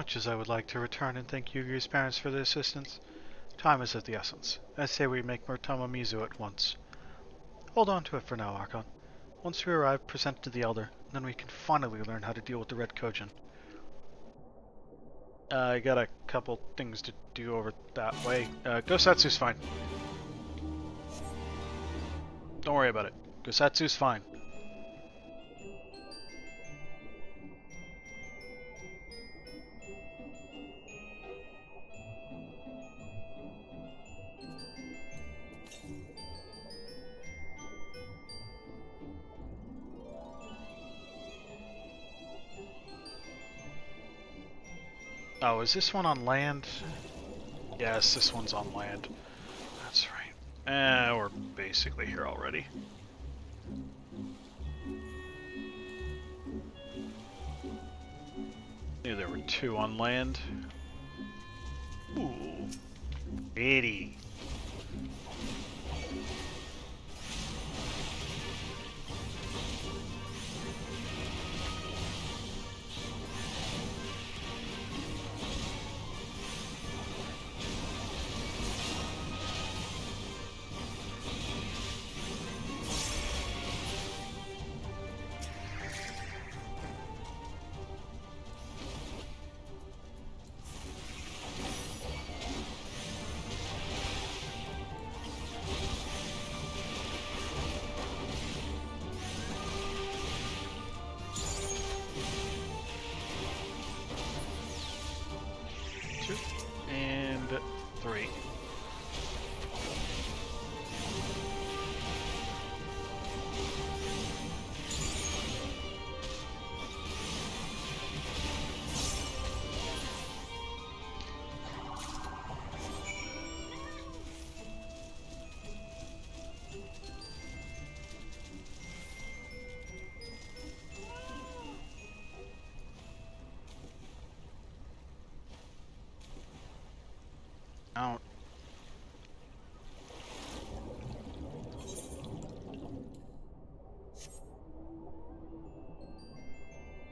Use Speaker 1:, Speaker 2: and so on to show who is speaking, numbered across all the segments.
Speaker 1: much as I would like to return and thank Yugi's parents for their assistance, time is of the essence. I say we make Murtama Mizu at once. Hold on to it for now, Archon. Once we arrive, present it to the Elder, then we can finally learn how to deal with the Red Kojin. I got a couple things to do over that way. Gosatsu's fine. Don't worry about it. Gosatsu's fine. Oh, is this one on land? Yes, this one's on land. That's right. We're basically here already. Knew there were two on land. Ooh. 80. And 3. Out.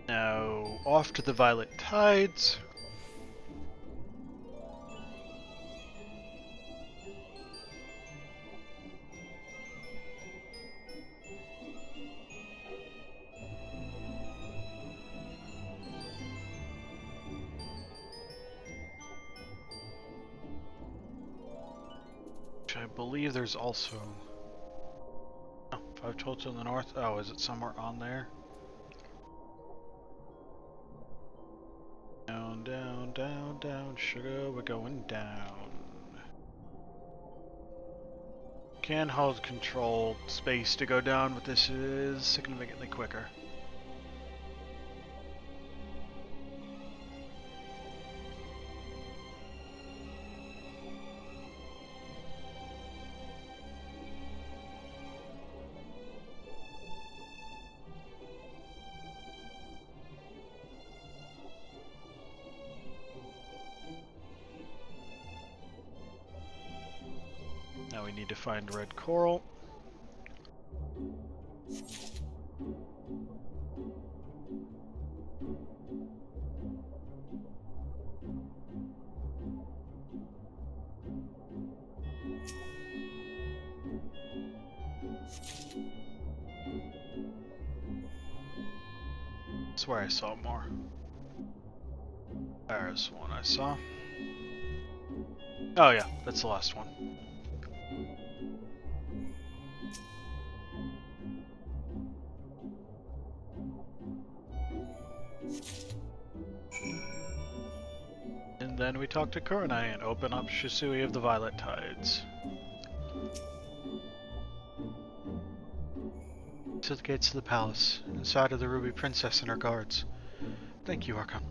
Speaker 1: Now, off to the Violet Tides. I believe there's also... Oh, 5 total in the north. Oh, is it somewhere on there? Down, down, down, down, sugar, we're going down. Can hold control space to go down, but this is significantly quicker. Now we need to find red coral. That's where I saw more. There's one I saw. Oh yeah, that's the last one. And then we talk to Kurenai and open up Shisui of the Violet Tides. To the gates of the palace, inside of the Ruby Princess and her guards. Thank you, Archon.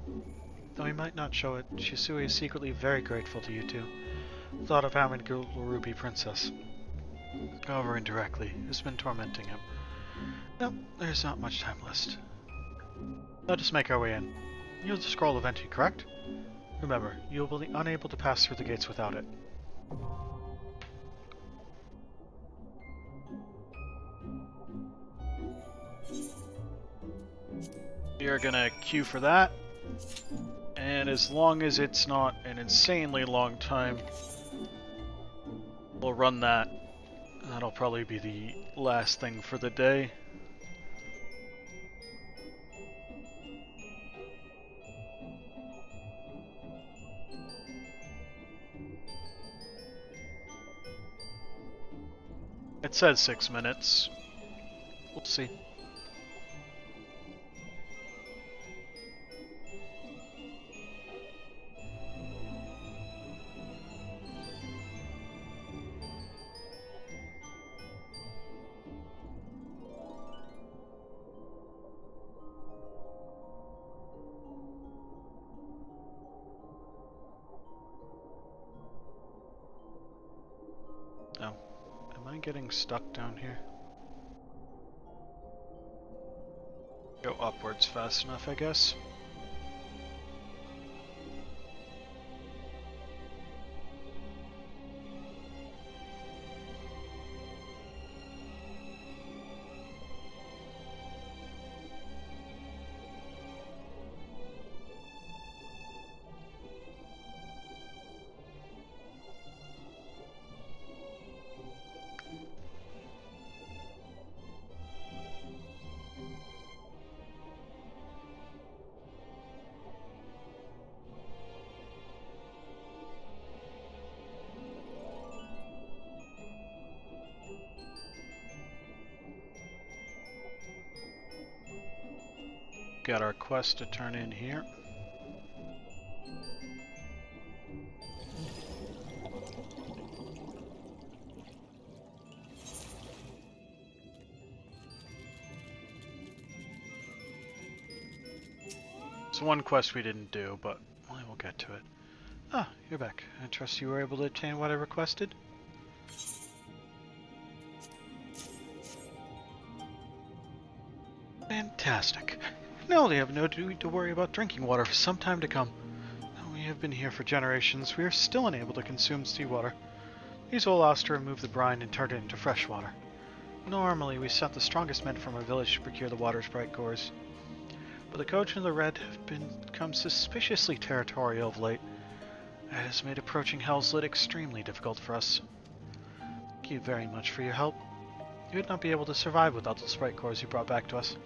Speaker 1: Though he might not show it, Shisui is secretly very grateful to you two. The thought of having a little Ruby Princess, however indirectly, has been tormenting him. No, there's not much time left. Let us make our way in. You have the scroll of entry, correct? Remember, you will be unable to pass through the gates without it. We are gonna queue for that, And as long as it's not an insanely long time, we'll run that. That'll probably be the last thing for the day. It says 6 minutes. We'll see. Oh, am I getting stuck down here? Go upwards fast enough, I guess. Got our quest to turn in here. It's one quest we didn't do, but we'll get to it. Ah, you're back. I trust you were able to obtain what I requested? Fantastic. Now we have no duty to worry about drinking water for some time to come. Though we have been here for generations, we are still unable to consume seawater. These will allow us to remove the brine and turn it into fresh water. Normally, we sent the strongest men from our village to procure the water's bright cores. But the coach and the red have become suspiciously territorial of late. It has made approaching Hell's Lit extremely difficult for us. Thank you very much for your help. You would not be able to survive without the sprite cores you brought back to us.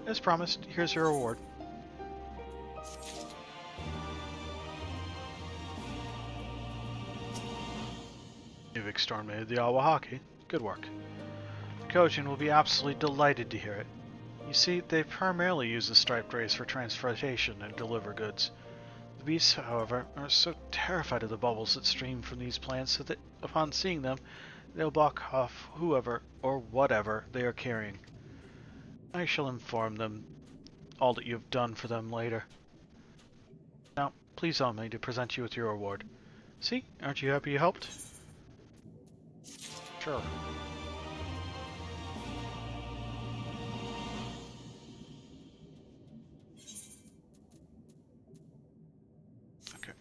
Speaker 1: As promised, here's your reward. You've exterminated the Awahaki. Good work. The Kojin will be absolutely delighted to hear it. You see, they primarily use the striped rays for transportation and deliver goods. The beasts, however, are so terrified of the bubbles that stream from these plants that upon seeing them, they'll block off whoever or whatever they are carrying. I shall inform them all that you have done for them later. Now, please allow me to present you with your reward. See, aren't you happy you helped? Sure. Okay.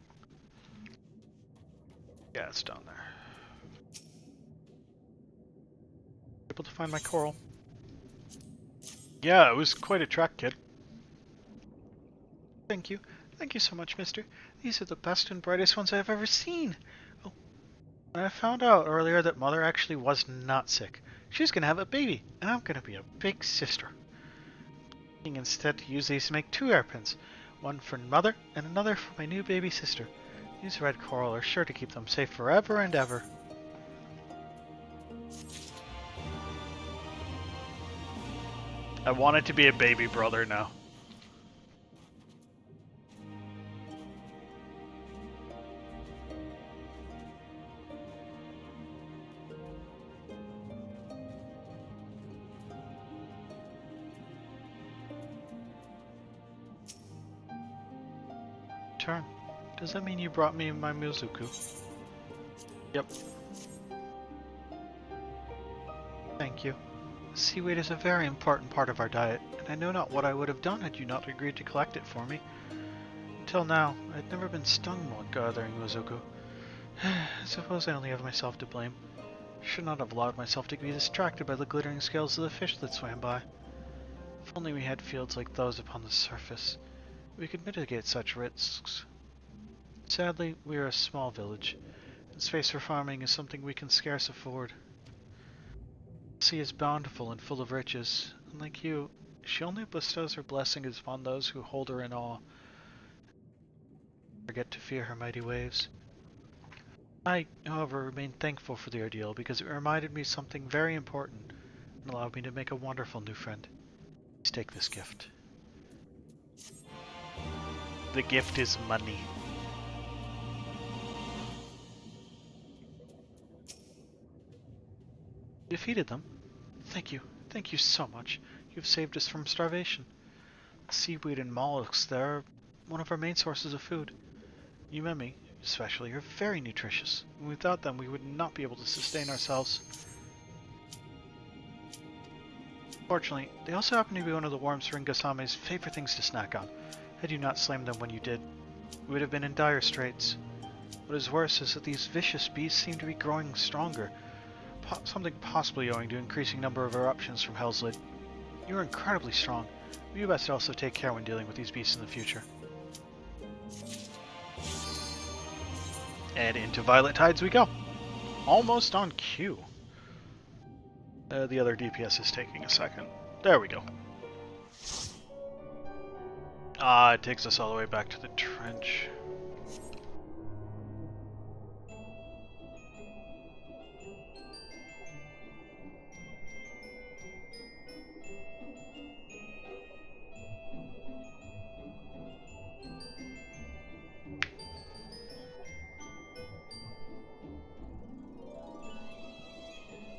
Speaker 1: Yeah, it's down there. Able to find my coral. Yeah, it was quite a trek, kid. Thank you. Thank you so much, mister. These are the best and brightest ones I've ever seen. Oh, I found out earlier that Mother actually was not sick. She's gonna have a baby, and I'm gonna be a big sister. Instead to use these to make 2 hairpins. One for Mother, and another for my new baby sister. These red coral are sure to keep them safe forever and ever. I want it to be a baby brother now. Turn. Does that mean you brought me my Mizuku? Yep. Thank you. Seaweed is a very important part of our diet, and I know not what I would have done had you not agreed to collect it for me. Until now, I'd never been stung while gathering Mizuku. I suppose I only have myself to blame. Should not have allowed myself to be distracted by the glittering scales of the fish that swam by. If only we had fields like those upon the surface. we could mitigate such risks. Sadly, we are a small village, and space for farming is something we can scarce afford. The sea is bountiful and full of riches, and like you, she only bestows her blessings upon those who hold her in awe. Forget to fear her mighty waves. I, however, remain thankful for the ordeal because it reminded me of something very important and allowed me to make a wonderful new friend. Please take this gift. The gift is money. Defeated them? Thank you. Thank you so much. You've saved us from starvation. The seaweed and mollusks there are one of our main sources of food. You and me, especially, are very nutritious, and without them we would not be able to sustain ourselves. Fortunately, they also happen to be one of the worms Ringosame's favorite things to snack on. Had you not slammed them when you did, we would have been in dire straits. What is worse is that these vicious beasts seem to be growing stronger, something possibly owing to increasing number of eruptions from Hell's Lid. You are incredibly strong, but you best also take care when dealing with these beasts in the future. And into Violet Tides we go. Almost on cue. The other DPS is taking a second. There we go. It takes us all the way back to the trench.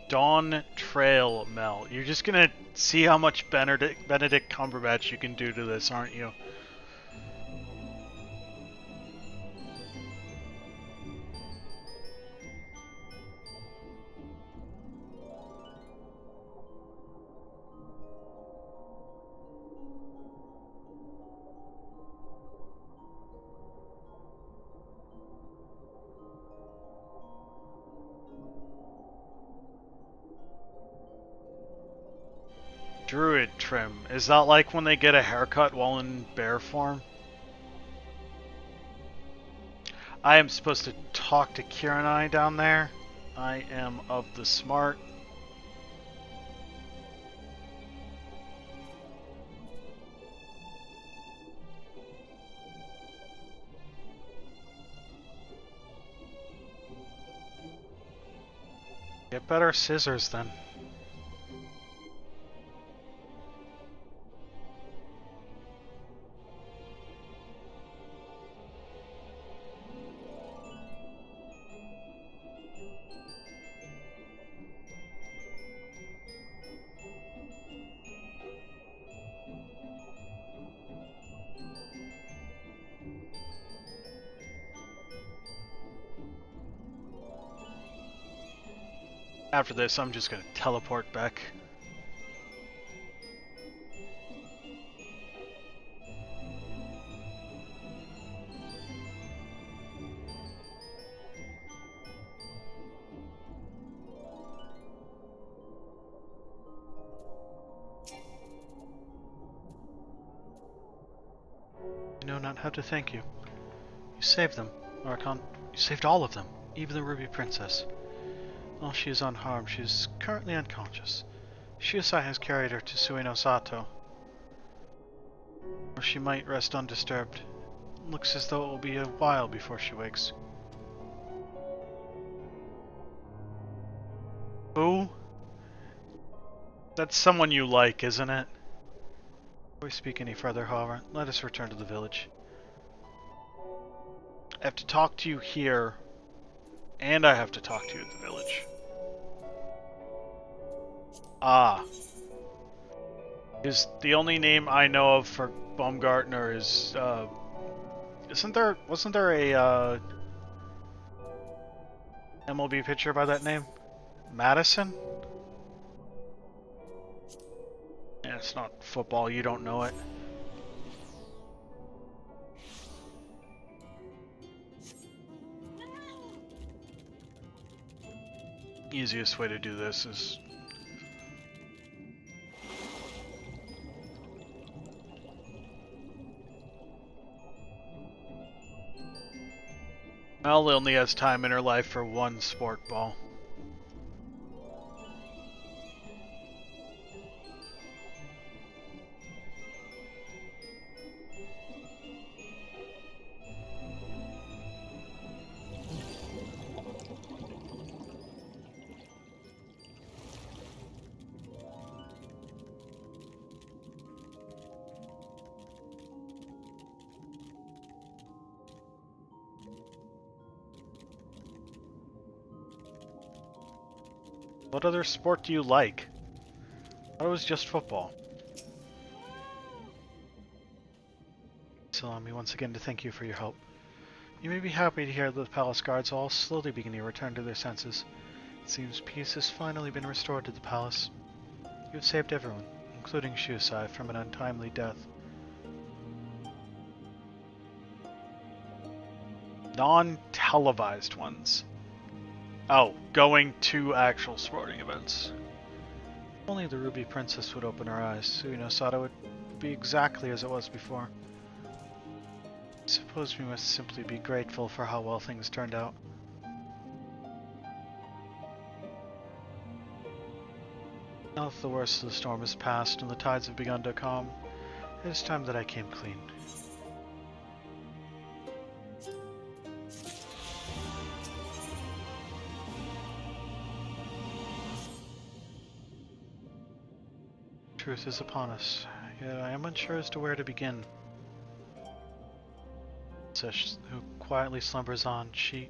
Speaker 1: Dawn Trail Mel. You're just gonna see how much Benedict Cumberbatch you can do to this, aren't you? Druid trim. Is that like when they get a haircut while in bear form? I am supposed to talk to Kiranai down there. I am of the smart. Get better scissors then. After this, I'm just gonna teleport back. I know not how to thank you. You saved them, Archon. You saved all of them, even the Ruby Princess. While she is unharmed, she is currently unconscious. Shiosai has carried her to Suino Sato, where she might rest undisturbed. It looks as though it will be a while before she wakes. Who? That's someone you like, isn't it? Before we speak any further, however, let us return to the village. I have to talk to you here, and I have to talk to you at the village. Is the only name I know of for Baumgartner is, wasn't there a, MLB pitcher by that name? Madison? Yeah, it's not football, you don't know it. Easiest way to do this is... Elle only has time in her life for one sport ball. What other sport do you like? I thought it was just football. So allow me once again to thank you for your help. You may be happy to hear that the palace guards are all slowly beginning to return to their senses. It seems peace has finally been restored to the palace. You have saved everyone, including Shusai, from an untimely death. Non-televised ones. Oh, going to actual sporting events. If only the Ruby Princess would open her eyes, Miqo'te would be exactly as it was before. I suppose we must simply be grateful for how well things turned out. Now that the worst of the storm has passed and the tides have begun to calm, it is time that I came clean. Truth is upon us, yet I am unsure as to where to begin. Princess, who quietly slumbers on, she...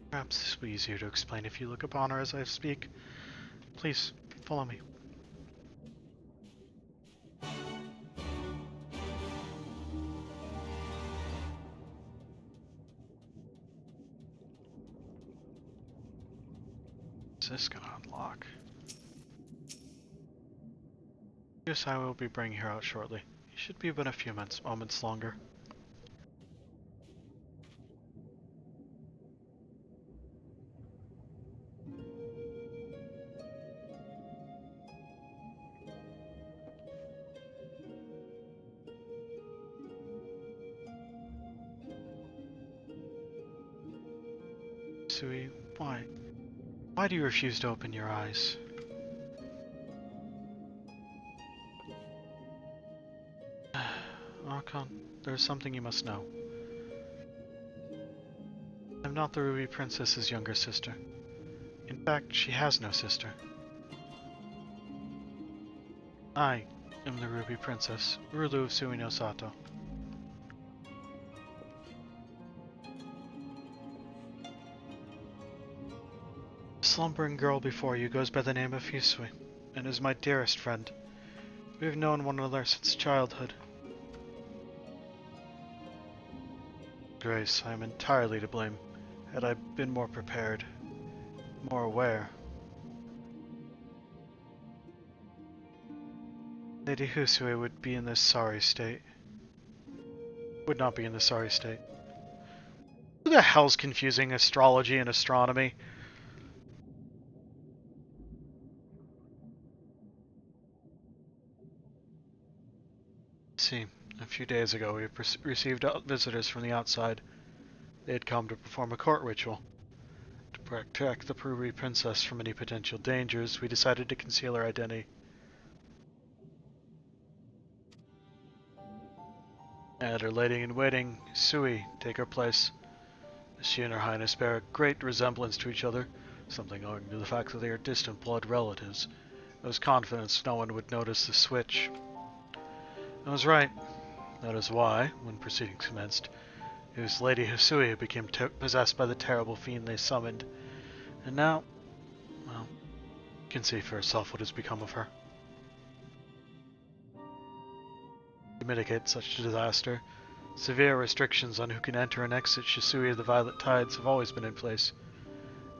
Speaker 1: Perhaps this will be easier to explain if you look upon her as I speak. Please, follow me. Is this gonna unlock? Yes, I will be bringing her out shortly. It should be but a few moments longer. Sui, why? Why do you refuse to open your eyes? Archon, there is something you must know. I'm not the Ruby Princess's younger sister. In fact, she has no sister. I am the Ruby Princess, Rulu of Miqo'te. The slumbering girl before you goes by the name of Hisui, and is my dearest friend. We have known one another since childhood. Grace, I am entirely to blame. Had I been more prepared, more aware. Lady Hisui would be in this sorry state. Would not be in this sorry state. Who the hell's confusing astrology and astronomy? See, a few days ago we received visitors from the outside. They had come to perform a court ritual. To protect the Ruby Princess from any potential dangers, we decided to conceal her identity. And her lady-in-waiting, Sui, take her place. She and her highness bear a great resemblance to each other, something owing to the fact that they are distant blood relatives. I was confident no one would notice the switch. I was right. That is why, when proceedings commenced, it was Lady Hisui who became possessed by the terrible fiend they summoned. And now, well, you can see for yourself what has become of her. To mitigate such a disaster, severe restrictions on who can enter and exit Shisui of the Violet Tides have always been in place.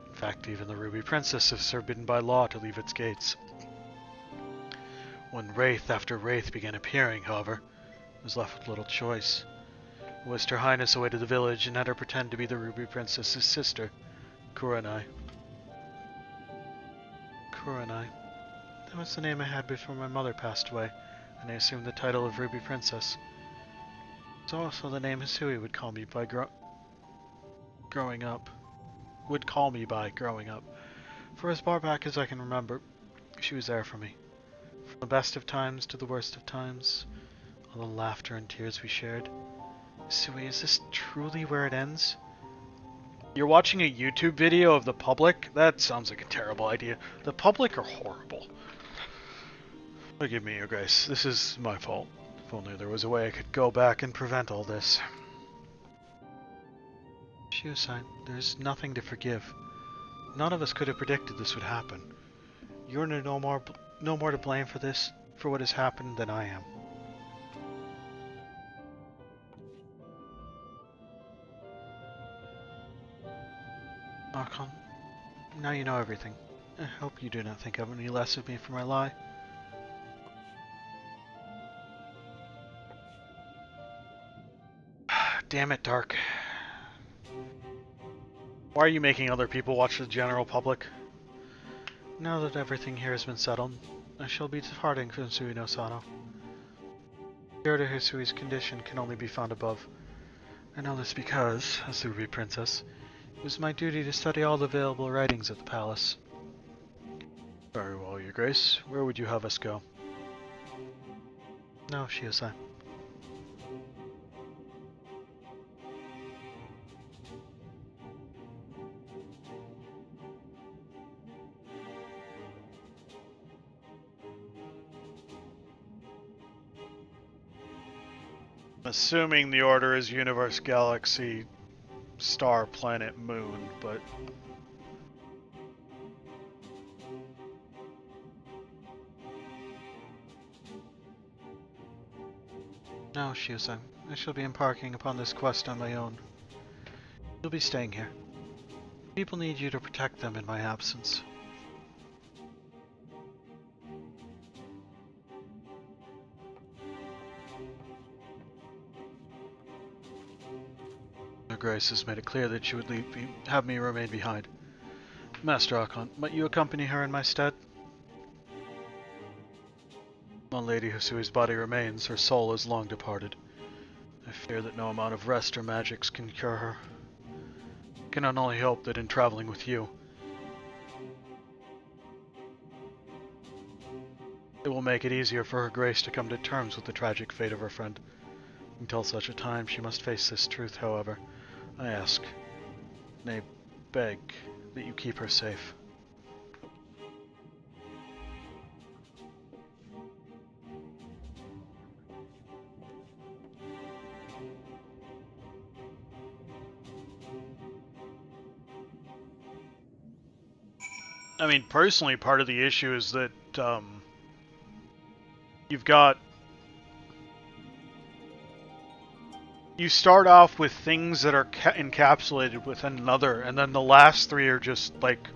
Speaker 1: In fact, even the Ruby Princess is forbidden by law to leave its gates. When wraith after wraith began appearing, however, I was left with little choice. I wished Her Highness away to the village and had her pretend to be the Ruby Princess's sister, Kurenai. Kurenai. That was the name I had before my mother passed away, and I assumed the title of Ruby Princess. It's also the name Hisui would call me growing up. Would call me by growing up. For as far back as I can remember, she was there for me. From the best of times to the worst of times, all the laughter and tears we shared. Sui, is this truly where it ends? You're watching a YouTube video of the public? That sounds like a terrible idea. The public are horrible. Forgive me, Your Grace. This is my fault. If only there was a way I could go back and prevent all this. Shiosai, there's nothing to forgive. None of us could have predicted this would happen. You're no more to blame for this, for what has happened, than I am. Archon, now you know everything. I hope you do not think any less of me for my lie. Damn it, Dark. Why are you making other people watch the general public? Now that everything here has been settled, I shall be departing from Sui no Sano. Cure to Hisui's condition can only be found above. I know this because, as the Ruby Princess, it was my duty to study all the available writings at the palace. Very well, Your Grace. Where would you have us go? No, Shiosai. Assuming the order is universe, galaxy, star, planet, moon, but... No, Shiosai. I shall be embarking upon this quest on my own. You'll be staying here. People need you to protect them in my absence. Her Grace has made it clear that she would have me remain behind. Master Archon, might you accompany her in my stead? While Lady Hisui's body remains, her soul is long departed. I fear that no amount of rest or magics can cure her. I cannot only hope that in traveling with you, it will make it easier for Her Grace to come to terms with the tragic fate of her friend. Until such a time, she must face this truth, however. I ask, nay, beg, that you keep her safe. I mean, personally, part of the issue is that, you start off with things that are encapsulated within another, and then the last three are just, like,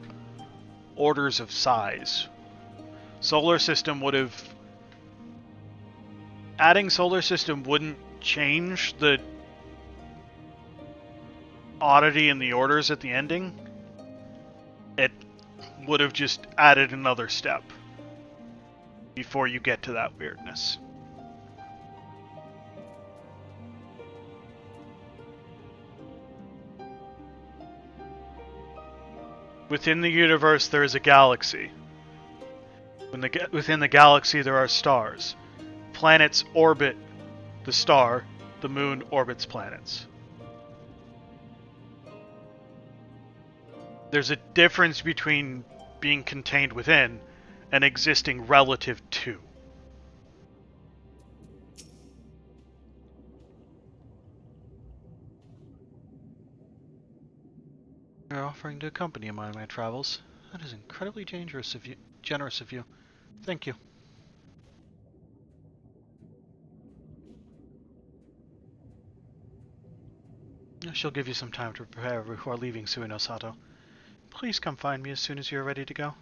Speaker 1: orders of size. Solar system would have... Adding solar system wouldn't change the oddity in the orders at the ending. It would have just added another step before you get to that weirdness. Within the universe, there is a galaxy. Within the galaxy, there are stars. Planets orbit the star. The moon orbits planets. There's a difference between being contained within and existing relative to. You're offering to accompany me on my travels. That is incredibly generous of you. Thank you. I shall give you some time to prepare before leaving Sui no Sato. Please come find me as soon as you are ready to go.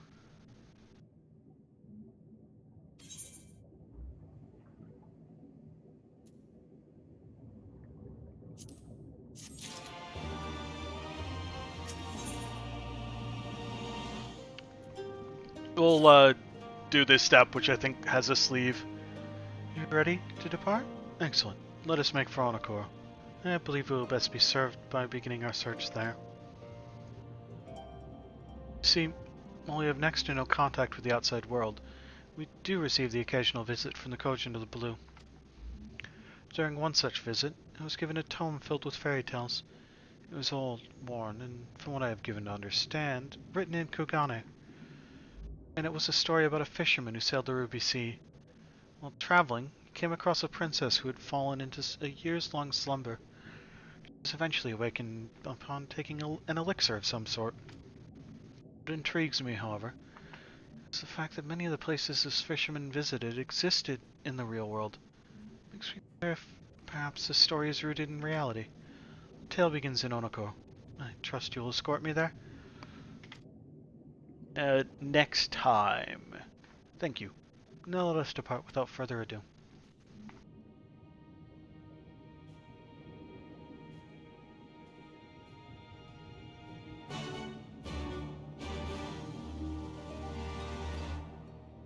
Speaker 1: We'll do this step, which I think has a sleeve. You ready to depart? Excellent. Let us make for Onokoro. I believe we will best be served by beginning our search there. See, while we have next to no contact with the outside world, we do receive the occasional visit from the Kojin of the Blue. During one such visit, I was given a tome filled with fairy tales. It was old, worn, and from what I have given to understand, written in Kugane. And it was a story about a fisherman who sailed the Ruby Sea. While traveling, he came across a princess who had fallen into a years-long slumber. She was eventually awakened upon taking an elixir of some sort. What intrigues me, however, is the fact that many of the places this fisherman visited existed in the real world. Makes me wonder if perhaps the story is rooted in reality. The tale begins in Onoko. I trust you'll escort me there? Next time. Thank you. Now let us depart without further ado.